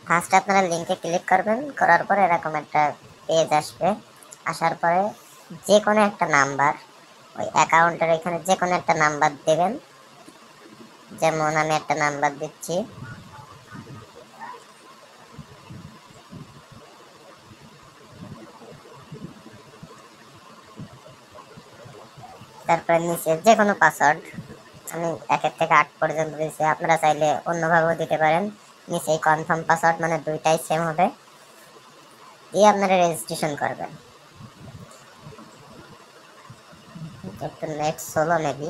First আপনারা লিঙ্কে click করবেন, করার পরে এরকম একটা পেজ আসবে। আসার পরে যে কোনো একটা নাম্বার, ওই অ্যাকাউন্টের এখানে যে কোনো একটা নাম্বার দেবেন। যেমন আমি একটা নাম্বার দিচ্ছি, তারপরে নিচে যে কোনো পাসওয়ার্ড, আমি 1 থেকে 8 পর্যন্ত দিচ্ছি, আপনারা চাইলে অন্যভাবেও দিতে পারেন। নিচে কনফার্ম পাসওয়ার্ড, মানে দুইটাই সেম হবে, দিয়ে আপনারা রেজিস্ট্রেশন করবেন। একটু নেট স্লো মেবি,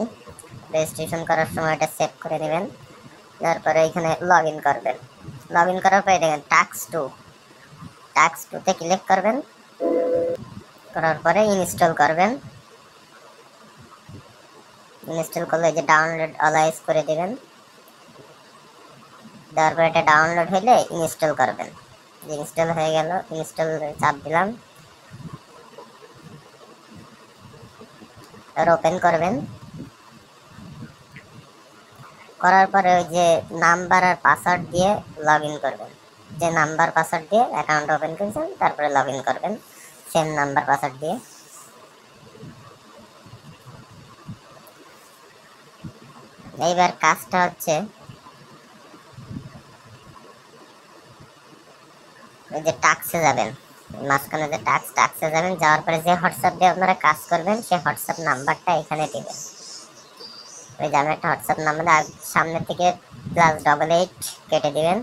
রেজিস্ট্রেশন করার সময় এটা সেভ করে নেবেন। তারপরে এখানে লগ ইন করবেন। লগ ইন করার পরে দেখেন টাস্ক 2 তে ক্লিক করবেন, করার পরে ইনস্টল করবেন। ইনস্টল করলে যে ডাউনলোড অলাইজ করে দেবেন, দেওয়ার পরে এটা ডাউনলোড হলে ইনস্টল করবেন। ইনস্টল হয়ে গেল, ইনস্টল চাপ দিলাম, আর ওপেন করবেন। করার পরে ওই যে নাম্বার আর পাসওয়ার্ড দিয়ে লগ ইন করবেন। যে নাম্বার পাসওয়ার্ড দিয়ে অ্যাকাউন্ট ওপেন করেছেন তারপরে লগ ইন করবেন সেম নাম্বার পাসওয়ার্ড দিয়ে। এইবার কাজটা হচ্ছে ওই যে টাস্কে যাবেন, মাঝখানে যে টাস্কে যাবেন, যাওয়ার পরে যে হোয়াটসঅ্যাপ দিয়ে আপনারা কাজ করবেন সেই হোয়াটসঅ্যাপ নাম্বারটা এখানে দিবেন। ওই যে আমি একটা হোয়াটসঅ্যাপ নাম্বার সামনে থেকে +88 কেটে দিবেন,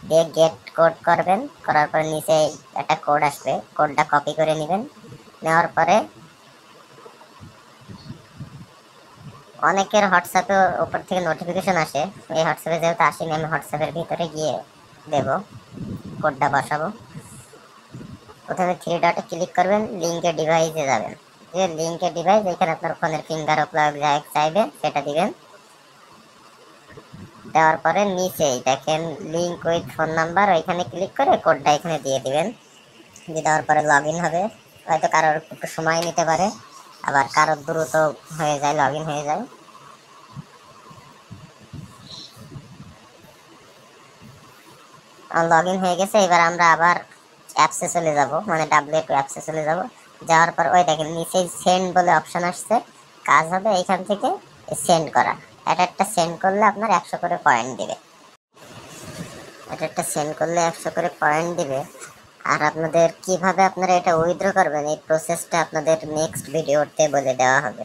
দিয়ে গেট কোড করবেন। করার পরে নিচে একটা কোড আসবে, কোডটা কপি করে নেবেন। নেওয়ার পরে অনেকের হোয়াটসঅ্যাপে উপর থেকে নোটিফিকেশন আসে, এই হোয়াটসঅ্যাপে যেহেতু আসেনি আমি হোয়াটসঅ্যাপের ভিতরে গিয়ে দেব, কোডটা বসাবো। প্রথমে 3 ডটে ক্লিক করবেন, লিঙ্কে ডিভাইসে যাবেন। যে লিঙ্কে ডিভাইস, এখানে আপনার ফোনের ফিঙ্গার প্লাগ চাইবে সেটা দিবেন। দেওয়ার পরে নিচেই দেখেন লিঙ্ক উইথ ফোন নাম্বার, ওইখানে ক্লিক করে কোডটা এখানে দিয়ে দিবেন। দিয়ে দেওয়ার পরে লগ ইন হবে। হয়তো কারোর একটু সময় নিতে পারে, আবার কারোর দ্রুত হয়ে যায়, লগ ইন হয়ে যায়। লগ ইন হয়ে গেছে। এবার আমরা আবার অ্যাপসে চলে যাব, মানে W2 অ্যাপসে চলে যাব। যাওয়ার পর ওই দেখেন নিচে সেন্ড বলে অপশন আসছে, কাজ হবে এইখান থেকে সেন্ড করা। এটা একটা সেন্ড করলে আপনার 100 করে পয়েন্ট দিবে। এটা একটা সেন্ড করলে 100 করে পয়েন্ট দিবে। আর আপনাদের কিভাবে আপনারা এটা উইথড্র করবেন এই প্রসেসটা আপনাদের নেক্সট ভিডিওতে বলে দেওয়া হবে।